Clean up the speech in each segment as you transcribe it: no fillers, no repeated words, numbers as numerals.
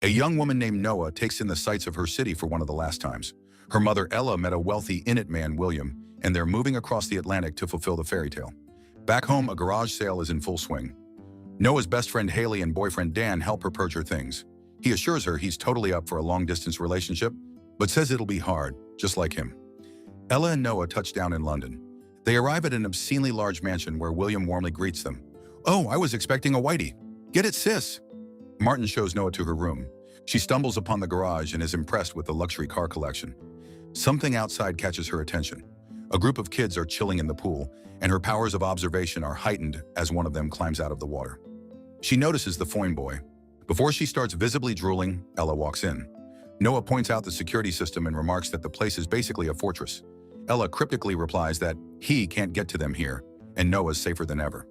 A young woman named Noah takes in the sights of her city for one of the last times. Her mother Ella met a wealthy Inuit man, William, and they're moving across the Atlantic to fulfill the fairy tale. Back home, a garage sale is in full swing. Noah's best friend Haley and boyfriend Dan help her purge her things. He assures her he's totally up for a long-distance relationship, but says it'll be hard, just like him. Ella and Noah touch down in London. They arrive at an obscenely large mansion where William warmly greets them. "Oh, I was expecting a whitey. Get it, sis." Martin shows Noah to her room. She stumbles upon the garage and is impressed with the luxury car collection. Something outside catches her attention. A group of kids are chilling in the pool, and her powers of observation are heightened as one of them climbs out of the water. She notices the Foyne boy. Before she starts visibly drooling, Ella walks in. Noah points out the security system and remarks that the place is basically a fortress. Ella cryptically replies that he can't get to them here, and Noah's safer than ever.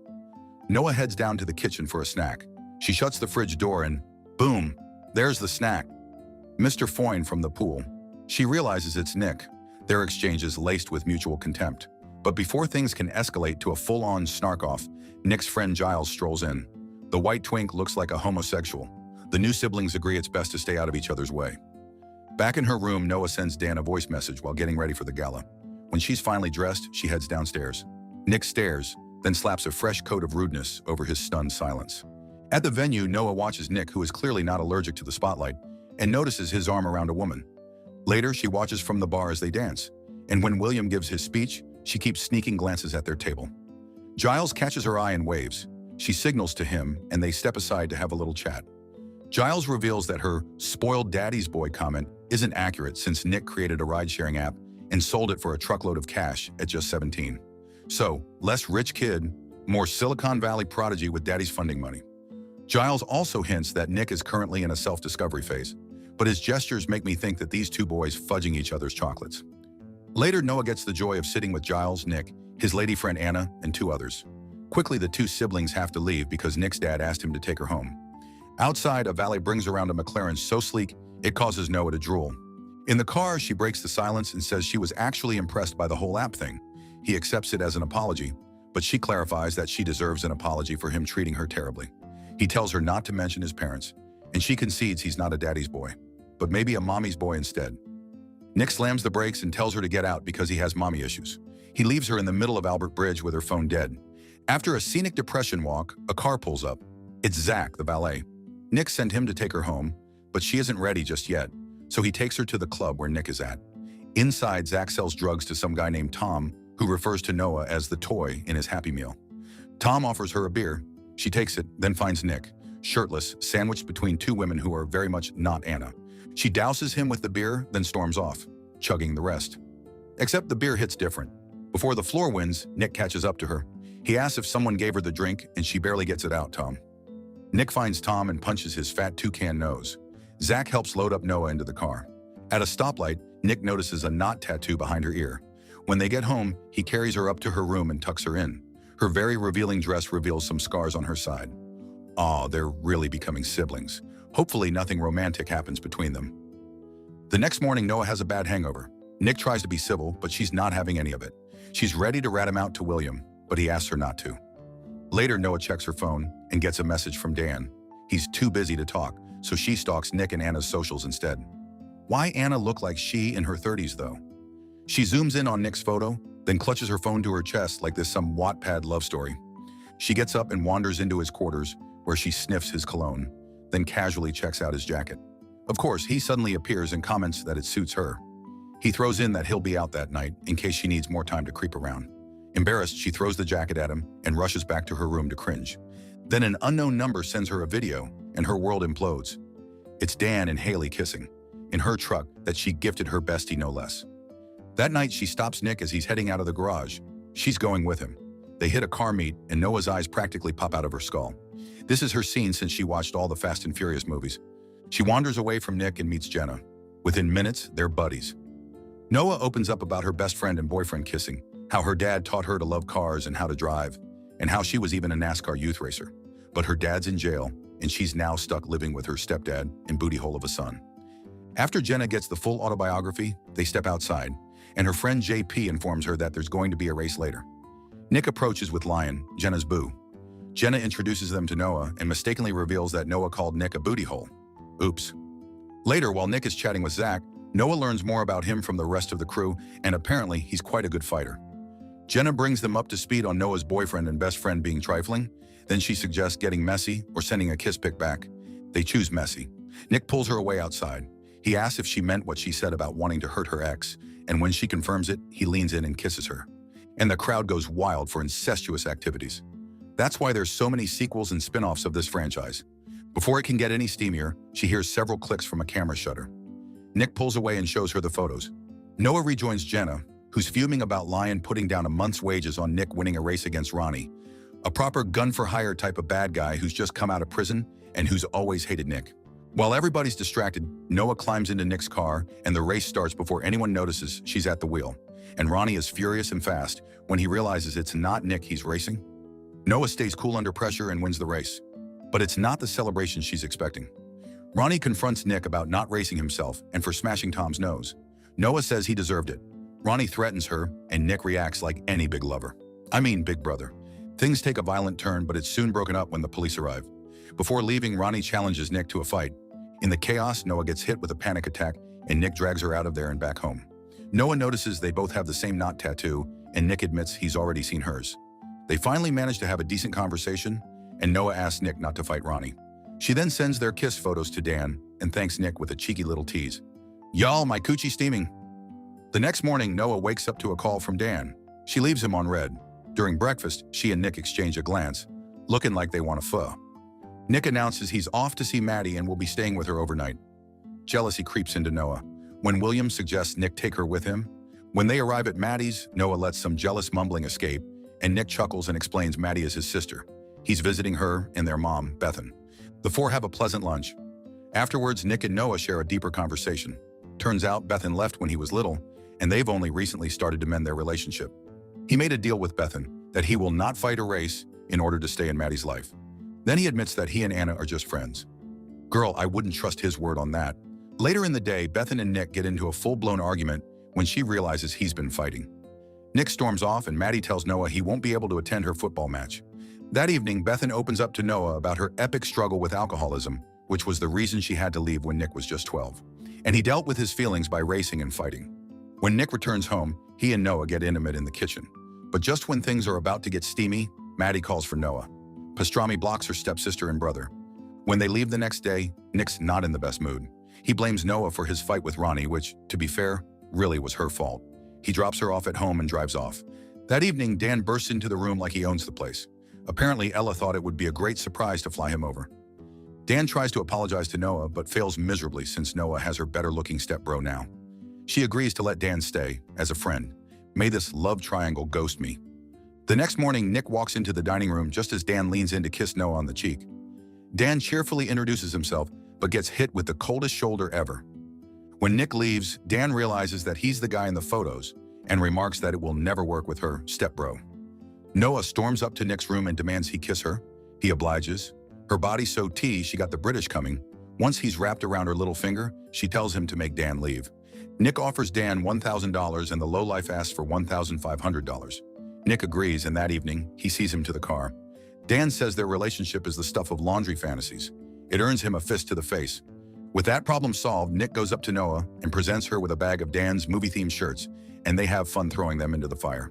Noah heads down to the kitchen for a snack. She shuts the fridge door and, boom, there's the snack. Mr. Foyne from the pool. She realizes it's Nick. Their exchange is laced with mutual contempt. But before things can escalate to a full-on snark-off, Nick's friend Giles strolls in. The white twink looks like a homosexual. The new siblings agree it's best to stay out of each other's way. Back in her room, Noah sends Dan a voice message while getting ready for the gala. When she's finally dressed, she heads downstairs. Nick stares, then slaps a fresh coat of rudeness over his stunned silence. At the venue, Noah watches Nick, who is clearly not allergic to the spotlight, and notices his arm around a woman. Later, she watches from the bar as they dance, and when William gives his speech, she keeps sneaking glances at their table. Giles catches her eye and waves. She signals to him, and they step aside to have a little chat. Giles reveals that her "spoiled daddy's boy" comment isn't accurate since Nick created a ride-sharing app and sold it for a truckload of cash at just 17. So, less rich kid, more Silicon Valley prodigy with daddy's funding money. Giles also hints that Nick is currently in a self-discovery phase, but his gestures make me think that these two boys fudging each other's chocolates. Later, Noah gets the joy of sitting with Giles, Nick, his lady friend Anna, and two others. Quickly, the two siblings have to leave because Nick's dad asked him to take her home. Outside, a valet brings around a McLaren so sleek, it causes Noah to drool. In the car, she breaks the silence and says she was actually impressed by the whole app thing. He accepts it as an apology, but she clarifies that she deserves an apology for him treating her terribly. He tells her not to mention his parents, and she concedes he's not a daddy's boy, but maybe a mommy's boy instead. Nick slams the brakes and tells her to get out because he has mommy issues. He leaves her in the middle of Albert Bridge with her phone dead. After a scenic depression walk, a car pulls up. It's Zach, the valet. Nick sent him to take her home, but she isn't ready just yet, so he takes her to the club where Nick is at. Inside, Zach sells drugs to some guy named Tom, who refers to Noah as the toy in his Happy Meal. Tom offers her a beer. She takes it, then finds Nick, shirtless, sandwiched between two women who are very much not Anna. She douses him with the beer, then storms off, chugging the rest. Except the beer hits different. Before the floor wins, Nick catches up to her. He asks if someone gave her the drink, and she barely gets it out, Tom. Nick finds Tom and punches his fat toucan nose. Zach helps load up Noah into the car. At a stoplight, Nick notices a knot tattoo behind her ear. When they get home, he carries her up to her room and tucks her in. Her very revealing dress reveals some scars on her side. Aw, they're really becoming siblings. Hopefully nothing romantic happens between them. The next morning, Noah has a bad hangover. Nick tries to be civil, but she's not having any of it. She's ready to rat him out to William, but he asks her not to. Later, Noah checks her phone and gets a message from Dan. He's too busy to talk, so she stalks Nick and Anna's socials instead. Why Anna look like she in her 30s, though? She zooms in on Nick's photo, then clutches her phone to her chest like this some Wattpad love story. She gets up and wanders into his quarters, where she sniffs his cologne, then casually checks out his jacket. Of course, he suddenly appears and comments that it suits her. He throws in that he'll be out that night in case she needs more time to creep around. Embarrassed, she throws the jacket at him and rushes back to her room to cringe. Then an unknown number sends her a video, and her world implodes. It's Dan and Haley kissing, in her truck that she gifted her bestie no less. That night, she stops Nick as he's heading out of the garage. She's going with him. They hit a car meet, and Noah's eyes practically pop out of her skull. This is her scene since she watched all the Fast and Furious movies. She wanders away from Nick and meets Jenna. Within minutes, they're buddies. Noah opens up about her best friend and boyfriend kissing, how her dad taught her to love cars and how to drive, and how she was even a NASCAR youth racer. But her dad's in jail, and she's now stuck living with her stepdad and booty hole of a son. After Jenna gets the full autobiography, they step outside, and her friend JP informs her that there's going to be a race later. Nick approaches with Lion, Jenna's boo. Jenna introduces them to Noah and mistakenly reveals that Noah called Nick a booty hole. Oops. Later, while Nick is chatting with Zach, Noah learns more about him from the rest of the crew, and apparently he's quite a good fighter. Jenna brings them up to speed on Noah's boyfriend and best friend being trifling. Then she suggests getting messy or sending a kiss pic back. They choose messy. Nick pulls her away outside. He asks if she meant what she said about wanting to hurt her ex, and when she confirms it, he leans in and kisses her. And the crowd goes wild for incestuous activities. That's why there's so many sequels and spin-offs of this franchise. Before it can get any steamier, she hears several clicks from a camera shutter. Nick pulls away and shows her the photos. Noah rejoins Jenna, who's fuming about Lion putting down a month's wages on Nick winning a race against Ronnie, a proper gun-for-hire type of bad guy who's just come out of prison and who's always hated Nick. While everybody's distracted, Noah climbs into Nick's car and the race starts before anyone notices she's at the wheel. And Ronnie is furious and fast when he realizes it's not Nick he's racing. Noah stays cool under pressure and wins the race. But it's not the celebration she's expecting. Ronnie confronts Nick about not racing himself and for smashing Tom's nose. Noah says he deserved it. Ronnie threatens her, and Nick reacts like any big lover. I mean, big brother. Things take a violent turn, but it's soon broken up when the police arrive. Before leaving, Ronnie challenges Nick to a fight. In the chaos, Noah gets hit with a panic attack, and Nick drags her out of there and back home. Noah notices they both have the same knot tattoo, and Nick admits he's already seen hers. They finally manage to have a decent conversation, and Noah asks Nick not to fight Ronnie. She then sends their kiss photos to Dan and thanks Nick with a cheeky little tease. Y'all, my coochie steaming. The next morning, Noah wakes up to a call from Dan. She leaves him on red. During breakfast, she and Nick exchange a glance, looking like they want a pho. Nick announces he's off to see Maddie and will be staying with her overnight. Jealousy creeps into Noah. When William suggests Nick take her with him, when they arrive at Maddie's, Noah lets some jealous mumbling escape, and Nick chuckles and explains Maddie is his sister. He's visiting her and their mom, Bethan. The four have a pleasant lunch. Afterwards, Nick and Noah share a deeper conversation. Turns out Bethan left when he was little, and they've only recently started to mend their relationship. He made a deal with Bethan that he will not fight a race in order to stay in Maddie's life. Then he admits that he and Anna are just friends. Girl, I wouldn't trust his word on that. Later in the day, Bethan and Nick get into a full-blown argument when she realizes he's been fighting. Nick storms off and Maddie tells Noah he won't be able to attend her football match. That evening, Bethan opens up to Noah about her epic struggle with alcoholism, which was the reason she had to leave when Nick was just 12. And he dealt with his feelings by racing and fighting. When Nick returns home, he and Noah get intimate in the kitchen. But just when things are about to get steamy, Maddie calls for Noah. Pastrami blocks her stepsister and brother. When they leave the next day, Nick's not in the best mood. He blames Noah for his fight with Ronnie, which, to be fair, really was her fault. He drops her off at home and drives off. That evening, Dan bursts into the room like he owns the place. Apparently, Ella thought it would be a great surprise to fly him over. Dan tries to apologize to Noah, but fails miserably since Noah has her better-looking stepbro now. She agrees to let Dan stay, as a friend. May this love triangle ghost me. The next morning, Nick walks into the dining room just as Dan leans in to kiss Noah on the cheek. Dan cheerfully introduces himself, but gets hit with the coldest shoulder ever. When Nick leaves, Dan realizes that he's the guy in the photos and remarks that it will never work with her stepbro. Noah storms up to Nick's room and demands he kiss her. He obliges. Her body's so teased she got the British coming. Once he's wrapped around her little finger, she tells him to make Dan leave. Nick offers Dan $1,000 and the lowlife asks for $1,500. Nick agrees, and that evening, he sees him to the car. Dan says their relationship is the stuff of laundry fantasies. It earns him a fist to the face. With that problem solved, Nick goes up to Noah and presents her with a bag of Dan's movie-themed shirts, and they have fun throwing them into the fire.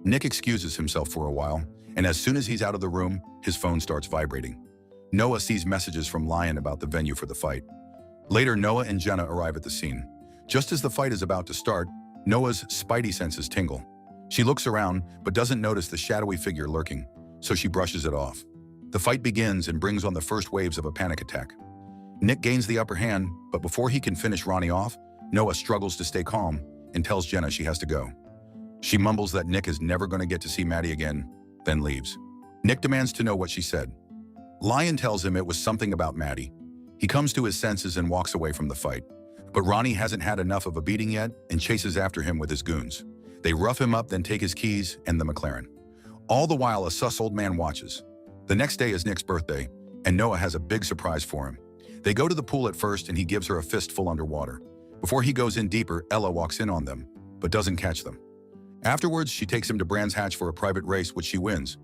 Nick excuses himself for a while, and as soon as he's out of the room, his phone starts vibrating. Noah sees messages from Lion about the venue for the fight. Later, Noah and Jenna arrive at the scene. Just as the fight is about to start, Noah's spidey senses tingle. She looks around, but doesn't notice the shadowy figure lurking, so she brushes it off. The fight begins and brings on the first waves of a panic attack. Nick gains the upper hand, but before he can finish Ronnie off, Noah struggles to stay calm and tells Jenna she has to go. She mumbles that Nick is never going to get to see Maddie again, then leaves. Nick demands to know what she said. Lion tells him it was something about Maddie. He comes to his senses and walks away from the fight. But Ronnie hasn't had enough of a beating yet and chases after him with his goons. They rough him up, then take his keys and the McLaren. All the while, a sus old man watches. The next day is Nick's birthday, and Noah has a big surprise for him. They go to the pool at first, and he gives her a fistful underwater. Before he goes in deeper, Ella walks in on them, but doesn't catch them. Afterwards, she takes him to Brands Hatch for a private race, which she wins.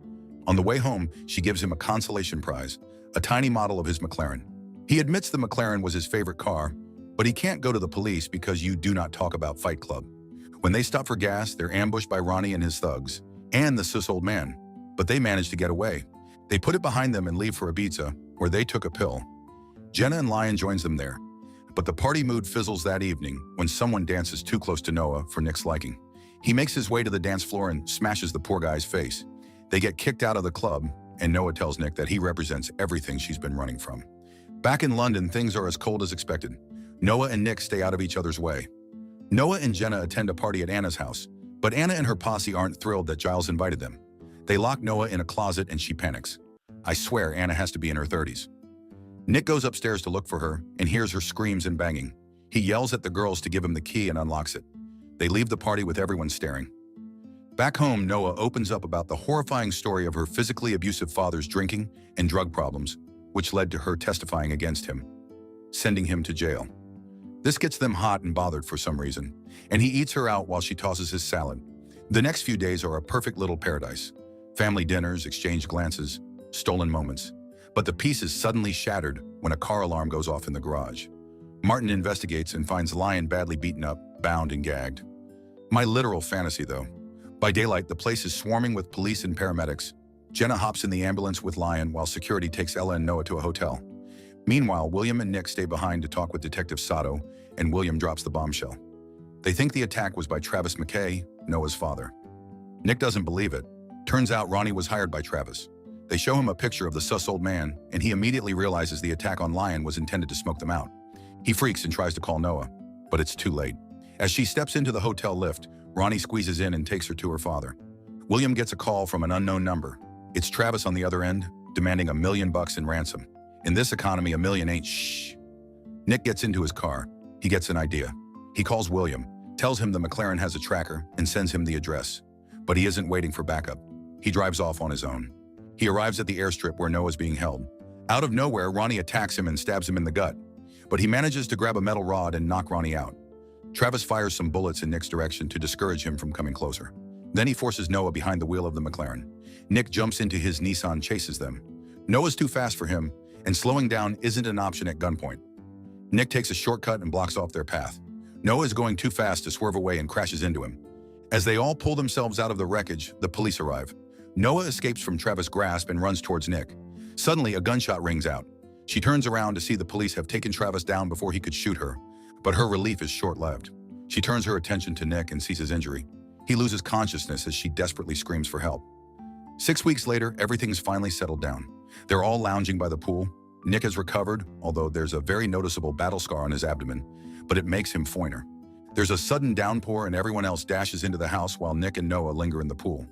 On the way home, she gives him a consolation prize, a tiny model of his McLaren. He admits the McLaren was his favorite car, But he can't go to the police because you do not talk about Fight Club. When they stop for gas, they're ambushed by Ronnie and his thugs, and the sus old man. But they manage to get away. They put it behind them and leave for Ibiza, where they took a pill. Jenna and Lion joins them there. But the party mood fizzles that evening when someone dances too close to Noah for Nick's liking. He makes his way to the dance floor and smashes the poor guy's face. They get kicked out of the club, and Noah tells Nick that he represents everything she's been running from. Back in London, things are as cold as expected. Noah and Nick stay out of each other's way. Noah and Jenna attend a party at Anna's house, but Anna and her posse aren't thrilled that Giles invited them. They lock Noah in a closet and she panics. I swear Anna has to be in her 30s. Nick goes upstairs to look for her and hears her screams and banging. He yells at the girls to give him the key and unlocks it. They leave the party with everyone staring. Back home, Noah opens up about the horrifying story of her physically abusive father's drinking and drug problems, which led to her testifying against him, sending him to jail. This gets them hot and bothered for some reason, and he eats her out while she tosses his salad. The next few days are a perfect little paradise. Family dinners, exchanged glances, stolen moments. But the peace is suddenly shattered when a car alarm goes off in the garage. Martin investigates and finds Lion badly beaten up, bound and gagged. My literal fantasy, though. By daylight, the place is swarming with police and paramedics. Jenna hops in the ambulance with Lion while security takes Ella and Noah to a hotel. Meanwhile, William and Nick stay behind to talk with Detective Sato, and William drops the bombshell. They think the attack was by Travis McKay, Noah's father. Nick doesn't believe it. Turns out Ronnie was hired by Travis. They show him a picture of the sus old man, and he immediately realizes the attack on Lion was intended to smoke them out. He freaks and tries to call Noah, but it's too late. As she steps into the hotel lift, Ronnie squeezes in and takes her to her father. William gets a call from an unknown number. It's Travis on the other end, demanding $1 million in ransom. In this economy, $1 million ain't shh. Nick gets into his car. He gets an idea. He calls William, tells him the McLaren has a tracker, and sends him the address. But he isn't waiting for backup. He drives off on his own. He arrives at the airstrip where Noah's being held. Out of nowhere, Ronnie attacks him and stabs him in the gut. But he manages to grab a metal rod and knock Ronnie out. Travis fires some bullets in Nick's direction to discourage him from coming closer. Then he forces Noah behind the wheel of the McLaren. Nick jumps into his Nissan, chases them. Noah's too fast for him, and slowing down isn't an option at gunpoint. Nick takes a shortcut and blocks off their path. Noah is going too fast to swerve away and crashes into him. As they all pull themselves out of the wreckage, the police arrive. Noah escapes from Travis' grasp and runs towards Nick. Suddenly, a gunshot rings out. She turns around to see the police have taken Travis down before he could shoot her, but her relief is short-lived. She turns her attention to Nick and sees his injury. He loses consciousness as she desperately screams for help. 6 weeks later, everything's finally settled down. They're all lounging by the pool. Nick has recovered, although there's a very noticeable battle scar on his abdomen, but it makes him foiner. There's a sudden downpour and everyone else dashes into the house while Nick and Noah linger in the pool.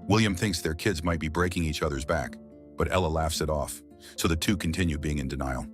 William thinks their kids might be breaking each other's back, but Ella laughs it off, so the two continue being in denial.